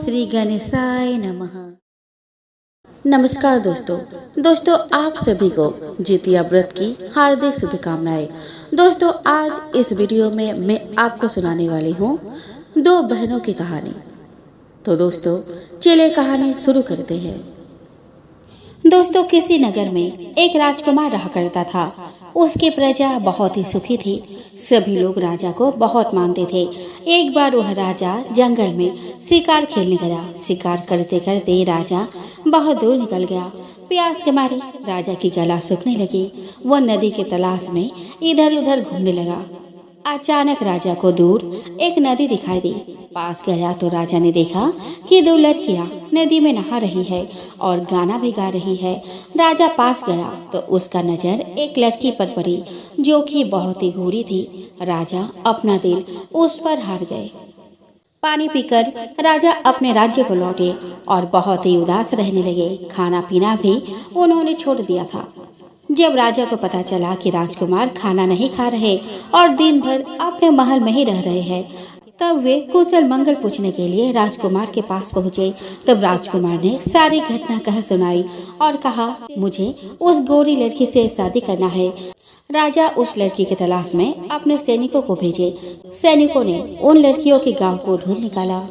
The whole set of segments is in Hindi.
श्री गणेशाय नमः। नमस्कार दोस्तों आप सभी को जितिया व्रत की हार्दिक शुभकामनाएं। दोस्तों आज इस वीडियो में मैं आपको सुनाने वाली हूँ दो बहनों की कहानी। तो दोस्तों चलिए कहानी शुरू करते हैं। दोस्तों किसी नगर में एक राजकुमार रहा करता था। उसकी प्रजा बहुत ही सुखी थी। सभी लोग राजा को बहुत मानते थे। एक बार वह राजा जंगल में शिकार खेलने गया। शिकार करते करते राजा बहुत दूर निकल गया। प्यास के मारे राजा की गला सूखने लगी। वह नदी के तलाश में इधर उधर घूमने लगा। अचानक राजा को दूर एक नदी दिखाई दी। पास गया तो राजा ने देखा कि दो लड़कियां नदी में नहा रही है और गाना भी गा रही है। राजा पास गया तो उसका नजर एक लड़की पर पड़ी जो कि बहुत ही गोरी थी। राजा अपना दिल उस पर हार गए। पानी पीकर राजा अपने राज्य को लौटे और बहुत ही उदास रहने लगे। खाना पीना भी उन्होंने छोड़ दिया था। जब राजा को पता चला कि राजकुमार खाना नहीं खा रहे और दिन भर अपने महल में ही रह रहे हैं, तब वे कुशल मंगल पूछने के लिए राजकुमार के पास पहुंचे। तब राजकुमार ने सारी घटना कह सुनाई और कहा, मुझे उस गोरी लड़की से शादी करना है। राजा उस लड़की की तलाश में अपने सैनिकों को भेजे। सैनिकों ने उन लड़कियों के गांव को ढूंढ निकाला।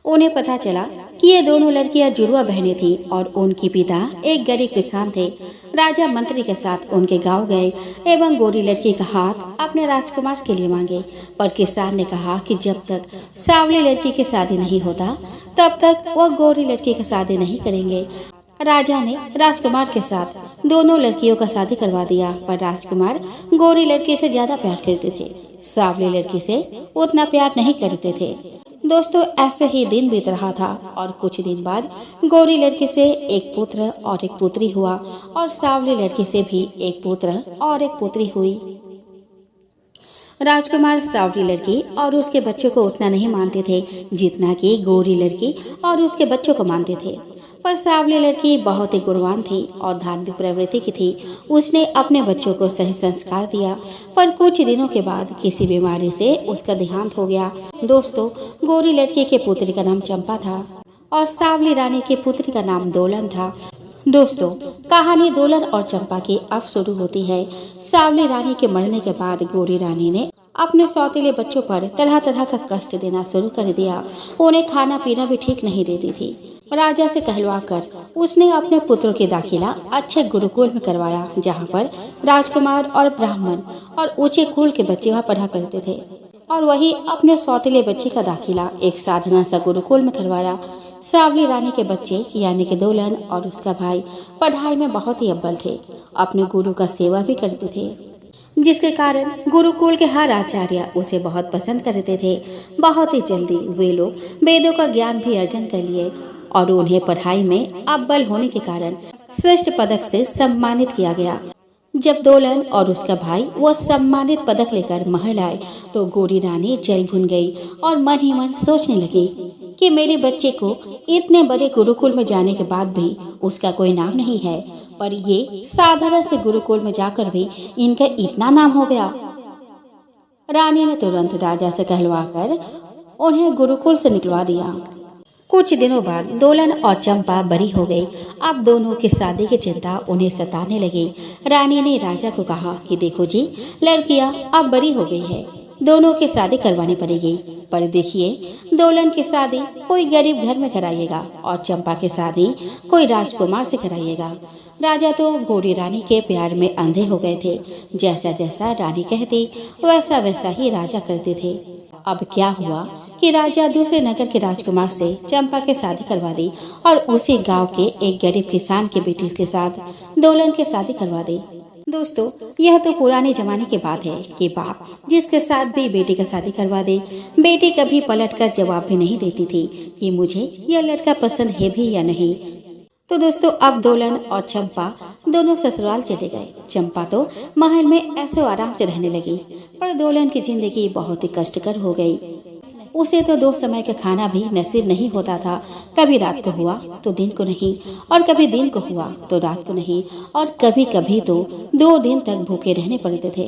उन्हें पता चला कि ये दोनों लड़कियां जुड़वा बहनें थी और उनके पिता एक गरीब किसान थे। राजा मंत्री के साथ उनके गांव गए एवं गोरी लड़की का हाथ अपने राजकुमार के लिए मांगे, पर किसान ने कहा कि जब तक सांवली लड़की की शादी नहीं होता तब तक वह गोरी लड़की की शादी नहीं करेंगे। राजा ने राजकुमार के साथ दोनों लड़कियों का शादी करवा दिया, पर राजकुमार गोरी लड़की से ज्यादा प्यार करते थे, सांवली लड़की से उतना प्यार नहीं करते थे। दोस्तों ऐसे ही दिन बीत रहा था और कुछ दिन बाद गोरी लड़की से एक पुत्र और एक पुत्री हुआ और सांवली लड़की से भी एक पुत्र और एक पुत्री हुई। राजकुमार सांवली लड़की और उसके बच्चों को उतना नहीं मानते थे जितना कि गोरी लड़की और उसके बच्चों को मानते थे। पर सांवली लड़की बहुत ही गुणवान थी और धार्मिक प्रवृत्ति की थी। उसने अपने बच्चों को सही संस्कार दिया, पर कुछ दिनों के बाद किसी बीमारी से उसका देहांत हो गया। दोस्तों गोरी लड़की के पुत्री का नाम चंपा था और सांवली रानी के पुत्री का नाम दोलन था। दोस्तों कहानी दोलन और चंपा की अब शुरू होती है। सांवली रानी के मरने के बाद गोरी रानी ने अपने सौतेले बच्चों पर तरह तरह का कष्ट देना शुरू कर दिया। उन्हें खाना पीना भी ठीक नहीं देती थी। राजा से कहलवाकर उसने अपने पुत्रों की दाखिला अच्छे गुरुकुल में करवाया, जहाँ पर राजकुमार और ब्राह्मण और ऊंचे कुल के बच्चे वहाँ पढ़ा करते थे, और वही अपने सौतेले बच्चे का दाखिला एक साधारण सा गुरुकुल में करवाया। सांवली रानी के बच्चे यानी कि दोलन और उसका भाई पढ़ाई में बहुत ही अव्वल थे। अपने गुरु का सेवा भी करते थे, जिसके कारण गुरुकुल के हर आचार्य उसे बहुत पसंद करते थे। बहुत ही जल्दी वे लोग वेदों का ज्ञान भी अर्जन कर लिए और उन्हें पढ़ाई में अव्वल होने के कारण श्रेष्ठ पदक से सम्मानित किया गया। जब दोलन और उसका भाई वह सम्मानित पदक लेकर महल आए तो गोरी रानी जल भुन गई और मन ही मन सोचने लगी कि मेरे बच्चे को इतने बड़े गुरुकुल में जाने के बाद भी उसका कोई नाम नहीं है, पर ये साधारण से गुरुकुल में जाकर भी इनका इतना नाम हो गया। रानी ने तुरंत राजा से कहलवाकर उन्हें गुरुकुल से निकलवा दिया। कुछ दिनों बाद दोलन और चंपा बड़ी हो गई। अब दोनों की शादी की चिंता उन्हें सताने लगी। रानी ने राजा को कहा कि देखो जी, लड़कियां अब बड़ी हो गई है, दोनों की शादी करवानी पड़ेगी, पर देखिए दोलन की शादी कोई गरीब घर में कराइएगा और चंपा की शादी कोई राजकुमार से कराइएगा। राजा तो गोरी रानी के प्यार में अंधे हो गए थे। जैसा जैसा रानी कहती वैसा वैसा ही राजा करते थे। अब क्या हुआ कि राजा दूसरे नगर के राजकुमार से चंपा की शादी करवा दी और उसी गांव के एक गरीब किसान के बेटी के साथ दोलन की शादी करवा दी। दोस्तों यह तो पुराने जमाने की बात है कि बाप जिसके साथ भी बेटी का शादी करवा दे, बेटी कभी पलटकर जवाब भी नहीं देती थी कि मुझे यह लड़का पसंद है भी या नहीं। तो दोस्तों अब दोलन और चंपा दोनों ससुराल चले गए। चंपा तो महल में ऐसे आराम से रहने लगी, पर दोलन की जिंदगी बहुत ही कष्टकर हो गई। उसे तो दो समय का खाना भी नसीब नहीं होता था। कभी रात को हुआ तो दिन को नहीं, और कभी दिन को हुआ तो रात को नहीं, और कभी कभी तो 2 दिन तक भूखे रहने पड़ते थे।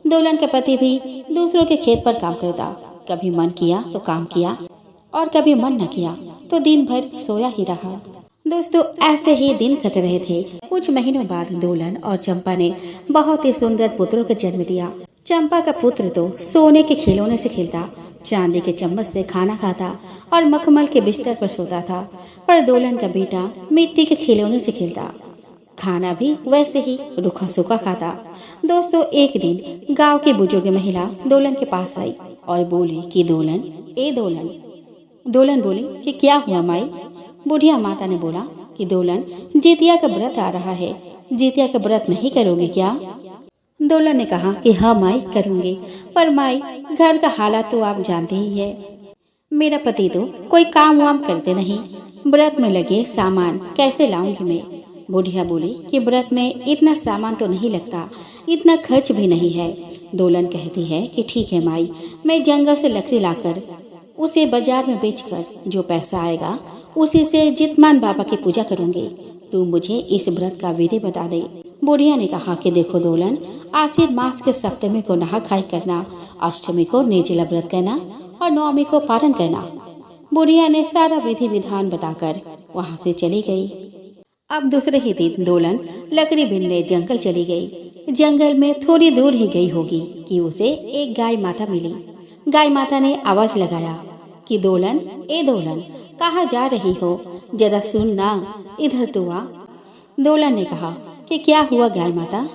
दोलन के पति भी दूसरों के खेत पर काम करता, कभी मन किया तो काम किया और कभी मन न किया तो दिन भर सोया ही रहा। दोस्तों, ऐसे ही दिन कट रहे थे। कुछ महीनों बाद दोलन और चंपा ने बहुत ही सुंदर पुत्रों को जन्म दिया। चंपा का पुत्र तो सोने के खिलौने से खेलता, चांदी के चम्मच से खाना खाता और मखमल के बिस्तर पर सोता था, पर दोलन का बेटा मिट्टी के खिलौने से खेलता, खाना भी वैसे ही रूखा सूखा खाता। दोस्तों, एक दिन गांव की बुजुर्ग महिला दोलन के पास आई और बोली कि दोलन। दोलन बोली कि क्या हुआ माई? बुढ़िया माता ने बोला कि दोलन, जितिया का व्रत आ रहा है, जितिया का व्रत नहीं करोगे क्या? दोलन ने कहा कि हाँ माई, करूँगी, पर माई घर का हालात तो आप जानते ही है। मेरा पति तो कोई काम वाम करते नहीं, व्रत में लगे सामान कैसे लाऊंगी मैं? बुढ़िया बोली कि व्रत में इतना सामान तो नहीं लगता, इतना खर्च भी नहीं है। दोलन कहती है कि ठीक है माई, मैं जंगल से लकड़ी लाकर उसे बाजार में बेचकर जो पैसा आएगा उसी से जितमान बाबा की पूजा करूंगी। तू मुझे इस व्रत का विधि बता दे। बुढ़िया ने कहा कि देखो दोलन, आश्विन मास के सप्तमी को नहा खाई करना, अष्टमी को निर्जला व्रत करना और नवमी को पारण करना। बुढ़िया ने सारा विधि विधान बताकर वहाँ से चली गई। अब दूसरे ही दिन दोलन लकड़ी बीनने जंगल चली गई। जंगल में थोड़ी दूर ही गई होगी कि उसे एक गाय माता मिली। गाय माता ने आवाज लगाया कि दोलन, ए दोलन, कहाँ जा रही हो? जरा सुन ना, इधर तो आ। दोलन ने कहा कि क्या हुआ गाय माता?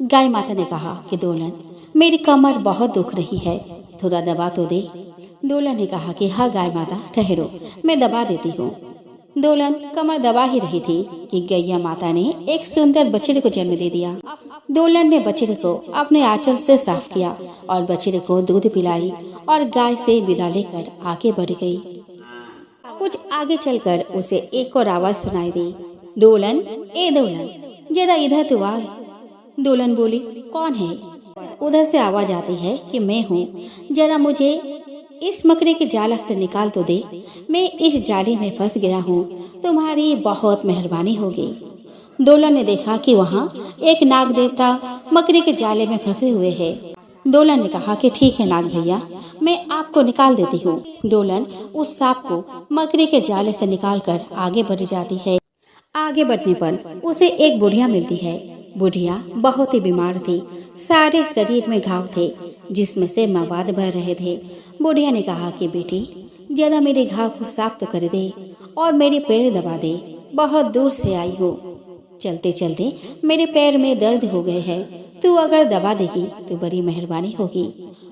गाय माता ने कहा कि दोलन, मेरी कमर बहुत दुख रही है, थोड़ा दबा तो दे। दोलन ने कहा कि हाँ गाय माता, ठहरो, मैं दबा देती हूँ। दोलन कमर दबा ही रही थी कि गैया माता ने एक सुंदर बछड़े को जन्म दे दिया। दोलन ने बछड़े को अपने आंचल से साफ किया और बछड़े को दूध पिलाई और गाय से विदा लेकर आगे बढ़ गई। कुछ आगे चलकर उसे एक और आवाज सुनाई दी, दोलन, ए दोलन, जरा इधर तो आ। दोलन बोली, कौन है? उधर से आवाज आती है कि मैं हूँ, जरा मुझे इस मकड़ी के जाला से निकाल तो दे, मैं इस जाली में फंस गया हूँ, तुम्हारी बहुत मेहरबानी होगी। दोलन ने देखा कि वहाँ एक नाग देवता मकड़ी के जाले में फंसे हुए हैं। दोलन ने कहा कि ठीक है नाग भैया, मैं आपको निकाल देती हूँ। दोलन उस सांप को मकड़ी के जाले से निकालकर आगे बढ़ जाती है। आगे बढ़ने पर उसे एक बुढ़िया मिलती है। बुढ़िया बहुत ही बीमार थी, सारे शरीर में घाव थे जिसमें से मवाद बह रहे थे। बुढ़िया ने कहा कि बेटी, जरा मेरे घाव को साफ तो कर दे और मेरे पैर दबा दे, बहुत दूर से आई हो, चलते चलते मेरे पैर में दर्द हो गए हैं, तू अगर दबा देगी तो बड़ी मेहरबानी होगी।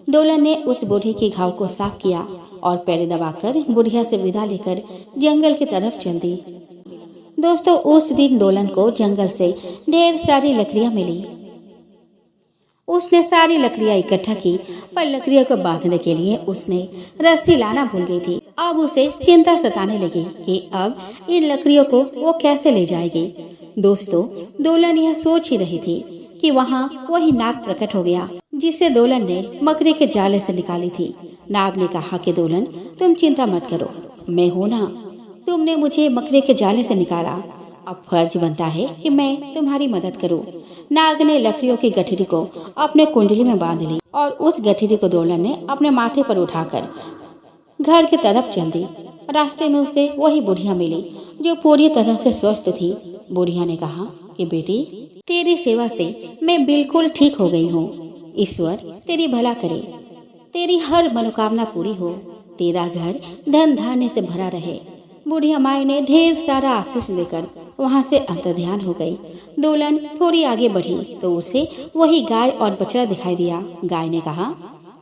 दोलन ने उस बूढ़ी के घाव को साफ किया और पैर दबाकर बुढ़िया से विदा लेकर जंगल की तरफ चल दी। दोस्तों, उस दिन दोलन को जंगल से ढेर सारी लकड़ियां मिली। उसने सारी लकड़ियां इकट्ठा की, पर लकड़ियों को बांधने के लिए उसने रस्सी लाना भूल गई थी। अब उसे चिंता सताने लगी कि अब इन लकड़ियों को वो कैसे ले जाएगी। दोस्तों, दोलन यह सोच ही रही थी कि वहाँ वही नाग प्रकट हो गया जिसे दोलन ने मकड़ी के जाले से निकाली थी। नाग ने कहा कि दोलन, तुम चिंता मत करो, मैं हूँ ना, तुमने मुझे मकड़ी के जाले से निकाला, अब फर्ज बनता है कि मैं तुम्हारी मदद करूं। नाग ने लकड़ियों की गठरी को अपने कुंडली में बांध ली और उस गठरी को दोलन ने अपने माथे पर उठाकर घर की तरफ चल दी। रास्ते में उसे वही बुढ़िया मिली जो पूरी तरह से स्वस्थ थी। बुढ़िया ने कहा कि बेटी, तेरी सेवा से मैं बिल्कुल ठीक हो गई हूँ, ईश्वर तेरी भला करे, तेरी हर मनोकामना पूरी हो, तेरा घर धन धान्य से भरा रहे। बुढ़िया माई ने ढेर सारा आशीष देकर वहाँ से अंतर्ध्यान हो गई। दोलन थोड़ी आगे बढ़ी तो उसे वही गाय और बछड़ा दिखाई दिया। गाय ने कहा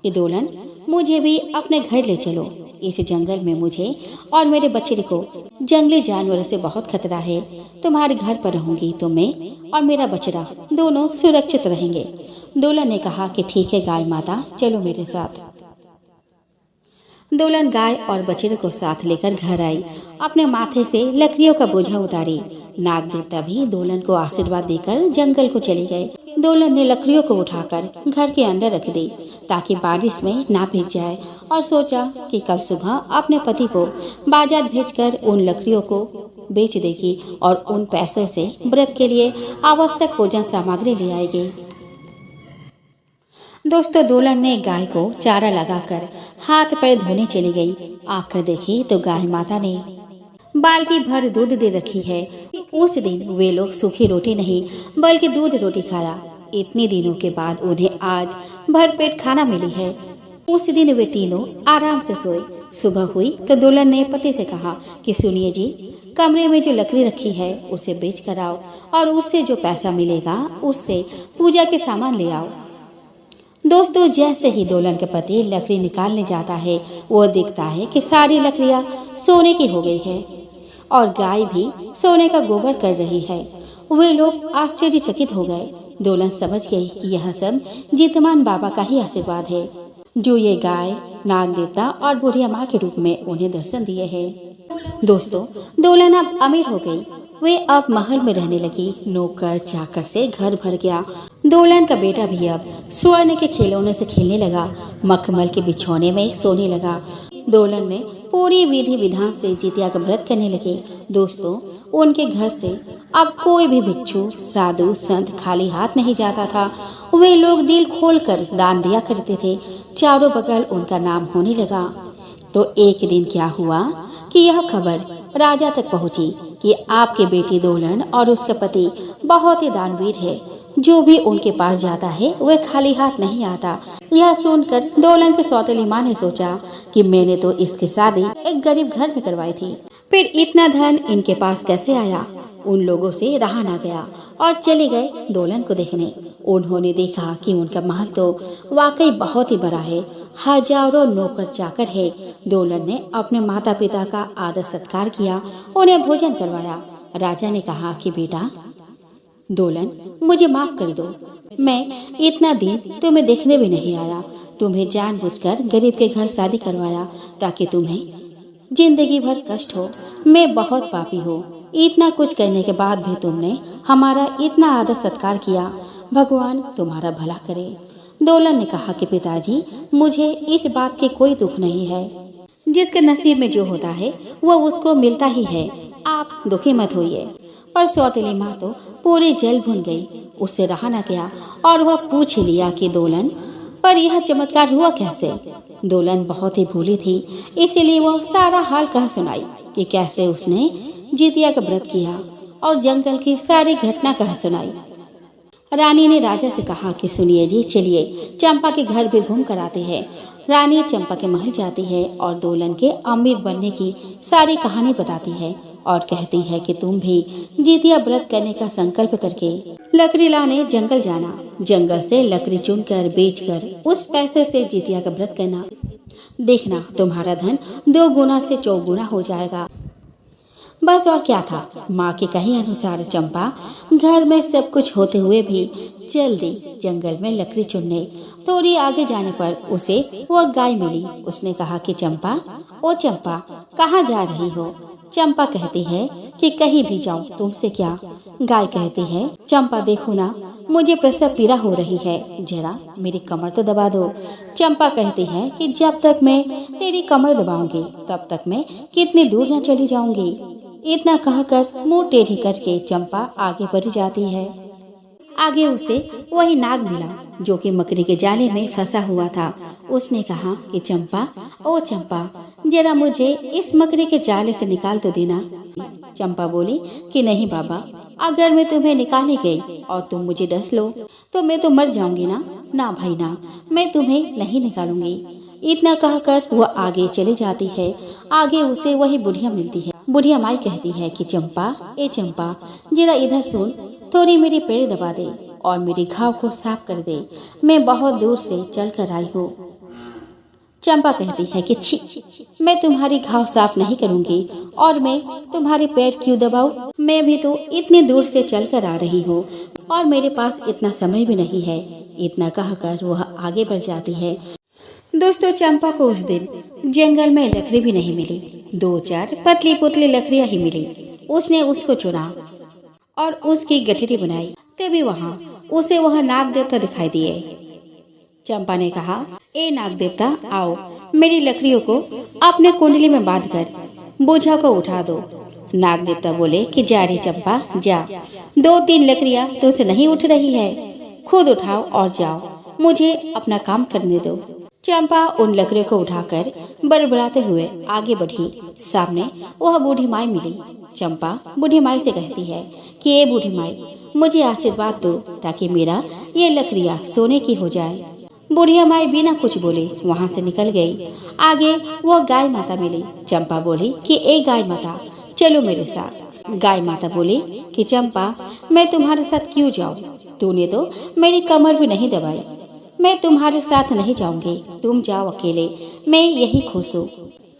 कि दोलन, मुझे भी अपने घर ले चलो, इस जंगल में मुझे और मेरे बछड़े को जंगली जानवरों से बहुत खतरा है। तुम्हारे घर पर रहूंगी तो मैं और मेरा बछड़ा दोनों सुरक्षित रहेंगे। दोलन ने कहा कि ठीक है गाय माता, चलो मेरे साथ। दोलन गाय और बछड़े को साथ लेकर घर आई, अपने माथे से लकड़ियों का बोझा उतारी। नाग देवता भी दोलन को आशीर्वाद देकर जंगल को चले गए। दोलन ने लकड़ियों को उठाकर घर के अंदर रख दी ताकि बारिश में ना भीग जाए और सोचा कि कल सुबह अपने पति को बाजार भेजकर उन लकड़ियों को बेच देगी और उन पैसों से व्रत के लिए आवश्यक पूजन सामग्री ले आएगी। दोस्तों दोलन ने गाय को चारा लगाकर हाथ पैर धोने चली गई। आकर देखी तो गाय माता ने बाल्टी भर दूध दे रखी है। उस दिन वे लोग सूखी रोटी नहीं बल्कि दूध रोटी खाया। इतने दिनों के बाद उन्हें आज भरपेट खाना मिली है। उस दिन वे तीनों आराम से सोए। सुबह हुई तो दुल्हन ने पति से कहा कि सुनिए जी, कमरे में जो लकड़ी रखी है उसे बेच कर आओ और उससे जो पैसा मिलेगा उससे पूजा के सामान ले आओ। दोस्तों जैसे ही दुल्हन के पति लकड़ी निकालने जाता है वो देखता है कि सारी लकड़ियाँ सोने की हो गई है और गाय भी सोने का गोबर कर रही है। वे लोग आश्चर्यचकित हो गए। दुल्हन समझ गई कि यह सब जीतमान बाबा का ही आशीर्वाद है, जो ये गाय नाग देवता और बुढ़िया माँ के रूप में उन्हें दर्शन दिए हैं। दोस्तों दुल्हन अब अमीर हो गई। वे अब महल में रहने लगी। नौकर चाकर से घर भर गया। दुल्हन का बेटा भी अब स्वर्ण के खिलौने से खेलने लगा, मखमल के बिछौने में सोने लगा। दुल्हन ने पूरी विधि विधान से जितिया का व्रत करने लगे। दोस्तों उनके घर से अब कोई भी भिक्षु साधु संत खाली हाथ नहीं जाता था। वे लोग दिल खोलकर दान दिया करते थे। चारों बगल उनका नाम होने लगा। तो एक दिन क्या हुआ कि यह खबर राजा तक पहुंची कि आपके बेटी दुल्हन और उसका पति बहुत ही दानवीर है। जो भी उनके पास जाता है वह खाली हाथ नहीं आता। यह सुनकर दुल्हन के सौतेली माँ ने सोचा कि मैंने तो इसकी शादी एक गरीब घर में करवाई थी, फिर इतना धन इनके पास कैसे आया। उन लोगों से रहा ना गया और चले गए दुल्हन को देखने। उन्होंने देखा कि उनका महल तो वाकई बहुत ही बड़ा है, हजारों नौकर चाकर है। दुल्हन ने अपने माता पिता का आदर सत्कार किया, उन्हें भोजन करवाया। राजा ने कहा कि बेटा दुल्हन मुझे माफ कर दो, मैं इतना दिन तुम्हें देखने भी नहीं आया। तुम्हें जानबूझकर गरीब के घर शादी करवाया ताकि तुम्हें जिंदगी भर कष्ट हो। मैं बहुत पापी हूँ। इतना कुछ करने के बाद भी तुमने हमारा इतना आदर सत्कार किया। भगवान तुम्हारा भला करे। दुल्हन ने कहा कि पिताजी मुझे इस बात के कोई दुख नहीं है। जिसके नसीब में जो होता है वो उसको मिलता ही है। आप दुखी मत होइए। पर सौतेली माँ तो पूरी जल भुन गई। उससे रहा न गया और वह पूछ ही लिया कि दुल्हन पर यह चमत्कार हुआ कैसे। दुल्हन बहुत ही भूली थी, इसीलिए वह सारा हाल कह सुनाई कि कैसे उसने जितिया का व्रत किया और जंगल की सारी घटना कह सुनाई। रानी ने राजा से कहा कि सुनिए जी, चलिए चंपा के घर भी घूम कर आते हैं। रानी चंपा के महल जाती है और दुल्हन के अमीर बनने की सारी कहानी बताती है और कहती है कि तुम भी जितिया व्रत करने का संकल्प करके लकड़ी लाने जंगल जाना। जंगल से लकड़ी चुनकर बेचकर उस पैसे से जितिया का व्रत करना। देखना तुम्हारा धन 2 गुना से 4 गुना हो जाएगा। बस और क्या था। माँ के कहे अनुसार चंपा घर में सब कुछ होते हुए भी चल दी जंगल में लकड़ी चुनने। थोड़ी आगे जाने पर उसे वह गाय मिली। उसने कहा कि चंपा, ओ चंपा, कहाँ जा रही हो। चंपा कहती है कि कहीं भी जाऊं, तुमसे क्या। गाय कहती है, चंपा देखो ना, मुझे प्रसव पीड़ा हो रही है, जरा मेरी कमर तो दबा दो। चंपा कहती है कि जब तक मैं तेरी कमर दबाऊंगी तब तक मैं कितनी दूर न चली जाऊंगी। इतना कहकर मुंह टेढ़ी करके चंपा आगे बढ़ जाती है। आगे उसे वही नाग मिला जो कि मकड़ी के जाले में फंसा हुआ था। उसने कहा कि चंपा, ओ चंपा, जरा मुझे इस मकड़ी के जाले से निकाल तो देना। चंपा बोली कि नहीं बाबा, अगर मैं तुम्हें निकालने गई और तुम मुझे डस लो तो मैं तो मर जाऊंगी ना। ना भाई ना, मैं तुम्हें नहीं निकालूंगी। इतना कहकर वह आगे चली जाती है। आगे उसे वही बुढ़िया मिलती है। बुढ़िया माई कहती है कि चंपा, ए चंपा, जरा इधर सुन, थोड़ी मेरी पैर दबा दे और मेरे घाव को साफ कर दे। मैं बहुत दूर से चल कर आई हूँ। चंपा कहती है कि छी, मैं तुम्हारी घाव साफ नहीं करूँगी और मैं तुम्हारे पैर क्यों दबाऊं। मैं भी तो इतनी दूर से चल कर आ रही हूँ और मेरे पास इतना समय भी नहीं है। इतना कहकर वह आगे बढ़ जाती है। दोस्तों चंपा को उस दिन जंगल में लकड़ी भी नहीं मिली। 2-4 पतली पुतली लकड़ियां ही मिली। उसने उसको चुना और उसकी गठरी बनाई। तभी वहाँ उसे वह नाग देवता दिखाई दिए। चंपा ने कहा, ए नाग देवता, आओ, मेरी लकड़ियों को अपने कुंडली में बांधकर बोझा को उठा दो। नाग देवता बोले कि जा रे चंपा, जा, 2-3 लकड़ियां तुझसे नहीं उठ रही है, खुद उठाओ और जाओ। मुझे अपना काम करने दो। चंपा उन लकड़ियों को उठाकर बड़बड़ाते हुए आगे बढ़ी। सामने वह बूढ़ी माई मिली। चंपा बूढ़ी माई से कहती है कि ये बूढ़ी माई, मुझे आशीर्वाद दो ताकि मेरा ये लकड़ियाँ सोने की हो जाए। बुढ़िया माई बिना कुछ बोले वहाँ से निकल गई। आगे वो गाय माता मिली। चंपा बोली कि ए गाय माता, चलो मेरे साथ। गाय माता बोली कि चंपा, मैं तुम्हारे साथ क्यों जाऊँ? तूने तो मेरी कमर भी नहीं दबाई। मैं तुम्हारे साथ नहीं जाऊंगी, तुम जाओ अकेले, मैं यही खुश हूँ।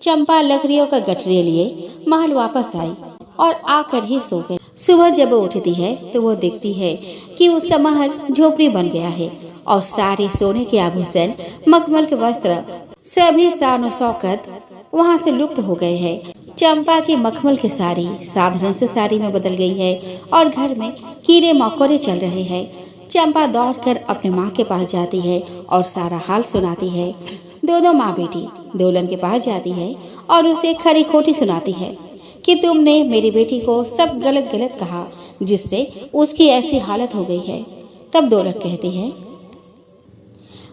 चंपा लकड़ियों का गठरी लिए महल वापस आई और आकर ही सो गई। सुबह जब वो उठती है तो वो देखती है कि उसका महल झोपड़ी बन गया है और सारे सोने के आभूषण, मखमल के वस्त्र, सभी शान और शौकत वहाँ से लुप्त हो गए हैं। चंपा की मखमल की साड़ी साधारण से साड़ी में बदल गई है और घर में कीड़े मकोड़े चल रहे हैं। चंपा दौड़कर अपने माँ के पास जाती है और सारा हाल सुनाती है। दोनों माँ बेटी दोलन के पास जाती है और उसे खरी खोटी सुनाती है कि तुमने मेरी बेटी को सब गलत गलत कहा, जिससे उसकी ऐसी हालत हो गई है। तब दोलन कहती है,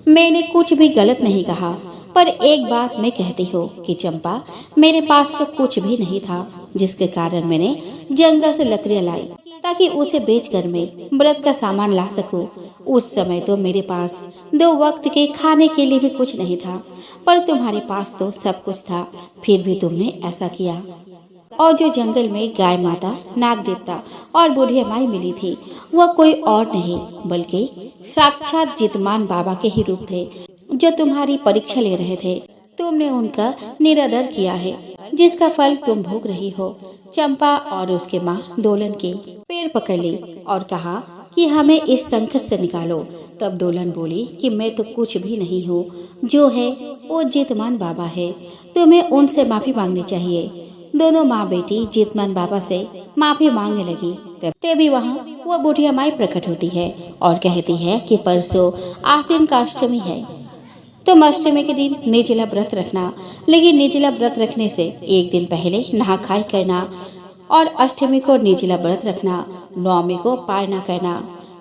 मैंने कुछ भी गलत नहीं कहा, पर एक बात मैं कहती हूँ कि चंपा, मेरे पास तो कुछ भी नहीं था, जिसके कारण मैंने जंगल से लकड़ियाँ लाई ताकि उसे बेचकर मैं व्रत का सामान ला सकूं। उस समय तो मेरे पास 2 वक्त के खाने के लिए भी कुछ नहीं था, पर तुम्हारे पास तो सब कुछ था, फिर भी तुमने ऐसा किया। और जो जंगल में गाय माता, नाग देवता और बुढ़िया माई मिली थी, वह कोई और नहीं बल्कि साक्षात जितमान बाबा के ही रूप थे, जो तुम्हारी परीक्षा ले रहे थे। तुमने उनका निरादर किया है, जिसका फल तुम भोग रही हो। चंपा और उसके माँ दोलन की पैर पकड़ ली और कहा कि हमें इस संकट से निकालो। तब दोलन बोली कि मैं तो कुछ भी नहीं हूँ, जो है वो जितमान बाबा है, तुम्हें उनसे माफी मांगनी चाहिए। दोनों माँ बेटी जितमान बाबा से माफी मांगने लगी। तभी वहाँ वो बुढ़िया माई प्रकट होती है और कहती है कि परसों आश्विन का अष्टमी है, तुम अष्टमी के दिन निर्जला व्रत रखना, लेकिन निर्जला व्रत रखने से एक दिन पहले नहा खाई करना और अष्टमी को निर्जला व्रत रखना, नवमी को पार न करना,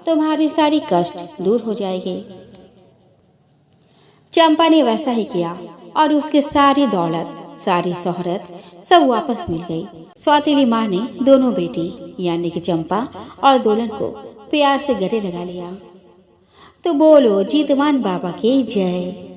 तुम्हारी सारी कष्ट दूर हो जाएगी। चंपा ने वैसा ही किया और उसके सारी दौलत, सारी शोहरत सब वापस मिल गई। सौतेली माँ ने दोनों बेटी यानी कि चंपा और दोलन को प्यार से गले लगा लिया। तो बोलो जितमान बाबा की जय।